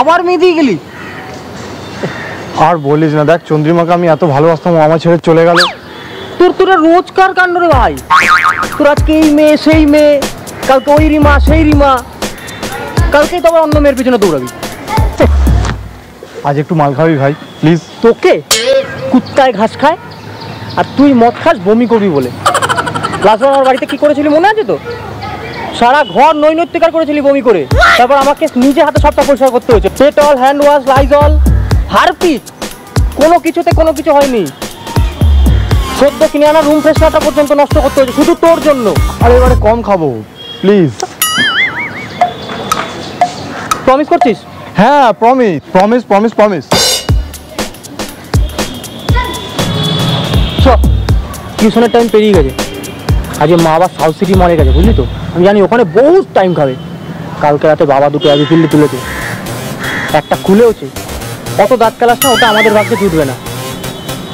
আবার মেয়ে দিয়ে গেলি? আর বলিস না, দেখ চন্দ্রিমাকে আমি এত ভালোবাসতাম, আমার ছেড়ে চলে গেল। তোর রোজকার কাণ্ড রে ভাই। তোর আজকে এই মেয়ে সেই মেয়ে, কালকে ওই রিমা সেই রিমা, কালকেই তো আবার অন্য মেয়ের পিছনে দৌড়াবি। আজ একটু মাল খাবি ভাই প্লিজ? তোকে কুত্তায় ঘাস খায় আর তুই মদ খাস বমি করবি বলে। লাস্টবার আমার বাড়িতে কি করেছিলি মনে আছে তো? সারা ঘর নৈনৈতিকার করেছিলি বমি করে, তারপর আমাকে নিজে হাতে সবটা পরিষ্কার করতে হয়েছে। Dettol, hand wash, Lysol, Harpic, কোনো কিছুতে কোনো কিছু হয়নি। সদ্য কিনে আনা রুম ফ্রেশনারটা পর্যন্ত নষ্ট করতে হয়েছে শুধু তোর জন্য। আর এবারে কম খাবো প্লিজ। প্রমিস করছিস? হ্যাঁ প্রমিস প্রমিস প্রমিস প্রমিস। টিউশনের টাইম পেরিয়ে গেছে, আজকে মা আবার সাউথ সিটি মলে গেছে বুঝলি তো। আমি জানি ওখানে বহুত টাইম খাবে। কালকে রাতে বাবা দুটো অ্যাবিফিল্ডে তুলেছে, একটা খুলেওছে। অত দাঁত কালাস না, ওটা আমাদের ভাগ্যে জুটবে না।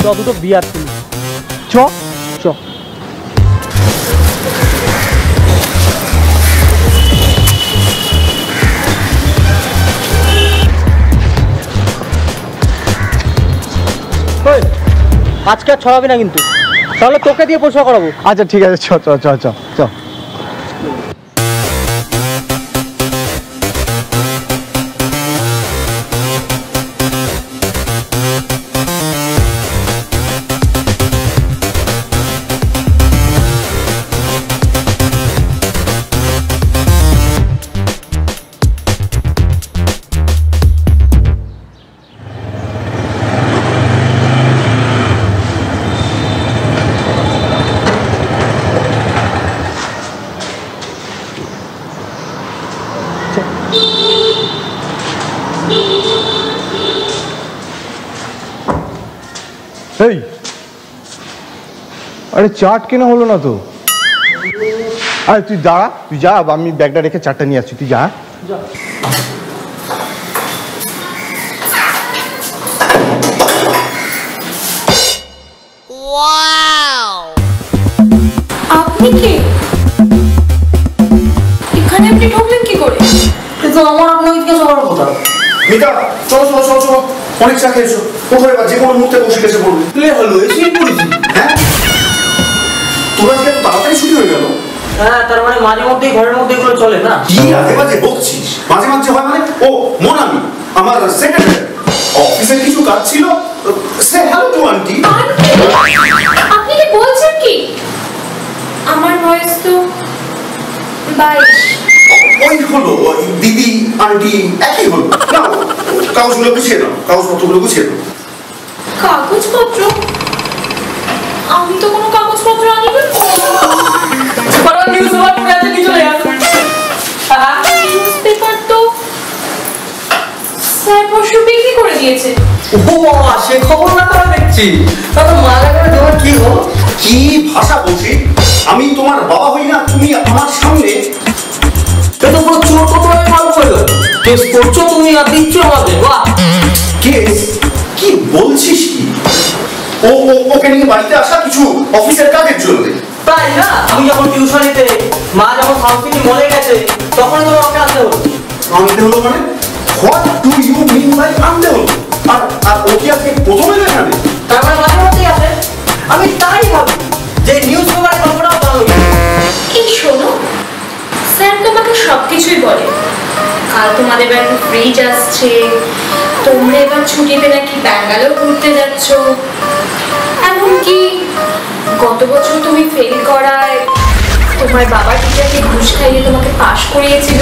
চ দুটো বিয়ার তুলি, চ চ। আজকে আর ছড়াবি না কিন্তু, তাহলে তোকে দিয়ে পরিষ্কার করাবো। আচ্ছা ঠিক আছে, চ চ চ চ চ। এই আরে চাট কেন হলো না তো? আরে তুই দাঁড়া, তুই যা, আমি ব্যাগটা রেখে চাটটা নিয়ে আসছি, তুই যা। আপনি কি এখানে? আপনি ঢুকলেন কি করে? কিন্তু আমার আপনাকে জিজ্ঞাসা করার কথা। মিতা চলো চলো চলো চলো, অনেক চা খেয়েছো, কোথায় বা যে কোনো মুহূর্তে বসে গেছে পড়বে। হলো এসে পড়েছি। হ্যাঁ তোর আজকে এত তাড়াতাড়ি ছুটি হয়ে গেল? হ্যাঁ, তার মানে মাঝে মধ্যেই ঘরের মধ্যে এগুলো চলে না। কি আগে বাজে বকছিস? মাঝে মাঝে হয় মানে? ও মনামি আমার সেক্রেটারি, অফিসের কিছু কাজ ছিল, সে হ্যালো টু আন্টি। আপনি কি বলছেন কি? আমার বয়স তো 22। ওই হলো দিদি আন্টি একই হলো। নাও কাগজগুলো গুছিয়ে নাও, কাগজপত্রগুলো গুছিয়ে নাও। কাগজপত্র? আমি তো কোনো কাগজপত্র আনিনি। নিউজপেপার তো স্যার পরশু বিক্রি করে দিয়েছে। ও বাবা, সে খবর না তারা দেখছি। তাহলে মারা করে তোমার কি হলো? কি ভাষা বলছি? আমি তোমার বাবা হই না, তুমি আমার সামনে এটা পুরো চোর কত ভালো করলো। কেস করছো তুমি আর দিচ্ছ আমাদের। বাহ, কেস? কি বলছিস কি? ও ওকে নিয়ে বাড়িতে আসা কিছু অফিসের কাজের জন্য। তাই না? আমি যখন টিউশনিতে, মা যখন সাউথ সিটি মলে গেছে, তখন তো ওকে আনতে হলো। আনতে হলো মানে? What do you mean by আনতে হলো? আর ও কি আজকে প্রথমে এখানে? তার মানে মাঝে মধ্যেই আসে। আমি তাই ভাবি যে নিউজ পেপারে গল্পটাও ভালো। এই শোনো, স্যার তোমাকে সবকিছুই বলে। কাল তোমাদের বাড়িতে ফ্রিজ আসছে, তোমরা এবার ছুটিতে নাকি ব্যাঙ্গালোর ঘুরতে যাচ্ছ, এমনকি গত বছর তুমি ফেল করায় তোমার বাবা টিচারকে ঘুষ খাইয়ে তোমাকে পাশ করিয়েছিল,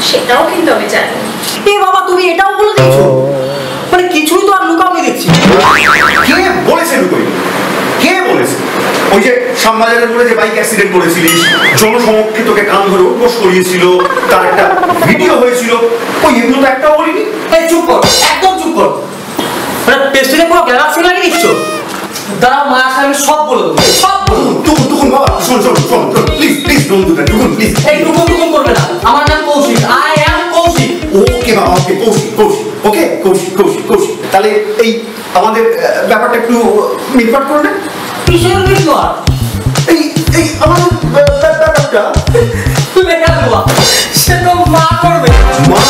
সেটাও কিন্তু আমি জানি। এ বাবা, তুমি এটাও বলে দিয়েছো? মানে কিছুই তো আর লুকাওনি দেখছি। কে বলেছে লুকোই? কে বলেছে? ওই যে শ্যামবাজারের উপরে যে বাইক অ্যাক্সিডেন্ট করেছিলিস, জনসমক্ষে তোকে কান ধরে উঠবোস করিয়েছিল, তার একটা ভিডিও হয়েছিল, ওই এগুলো তো একটাও বলিনি। এই চুপ কর, একদম চুপ কর। মানে পেস্টিনে পুরো গ্যালাক্সি লাগিয়ে দিচ্ছ। দাঁড়াও, মা আসলে আমি সব বলে দেবো, সব বলে দেবো। টুকুন বাবা, শোন শোন শোন, please please don't do that, টুকুন প্লিজ। এই টুকুন করবে না। আমার নাম Koushik, I am Koushik. Okay বাবা, ওকে কৌশিক কৌশিক, ওকে কৌশিক কৌশিক কৌশিক। তাহলে এই আমাদের ব্যাপারটা একটু মিটমাট করে নেন। কিসের মিটমাট? এই এই আমাদের ব্যাপারটা তুই দেখা দেবো। দেওয়া, সে তো মা করবে। মা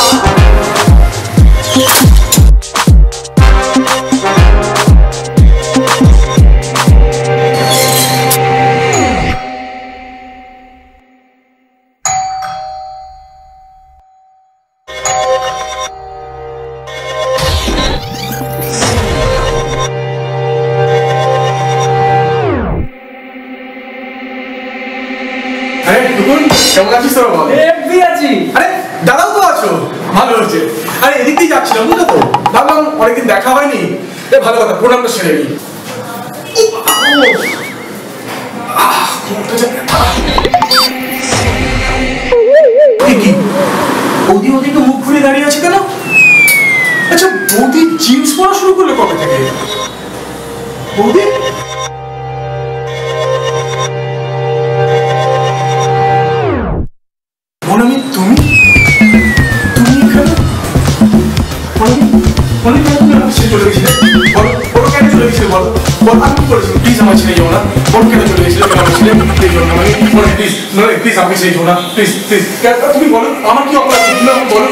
কেমন আছিস তোর? হেব্বি আছি। আরে দাদাও তো আছো, ভালো হয়েছে। আরে এদিক দিয়ে যাচ্ছিলাম বুঝলো তো, ভাবলাম অনেকদিন দেখা হয়নি, ভালো কথা প্রণামটা সেরে নি। বৌদি ওদিকে মুখ ঘুরে দাঁড়িয়ে আছে কেন? আচ্ছা বৌদি জিন্স পরা শুরু করলো কবে থেকে? বৌদি বনামি, তুমি তুমি এখানে? বনামি কেন তুমি আমার ছেড়ে চলে গেছিলে? বলো বলো কেন চলে গেছিলে? বলো বলো আমি কি করেছিলাম? প্লিজ আমার ছেড়ে যাও না। বলো কেন চলে গেছিলে? কেন আমার ছেলে প্লিজ যাও না, প্লিজ প্লিজ আমাকে ছেড়ে যাও না, প্লিজ প্লিজ। তুমি বলো আমার কি অপরাধ, তুমি আমাকে বলো।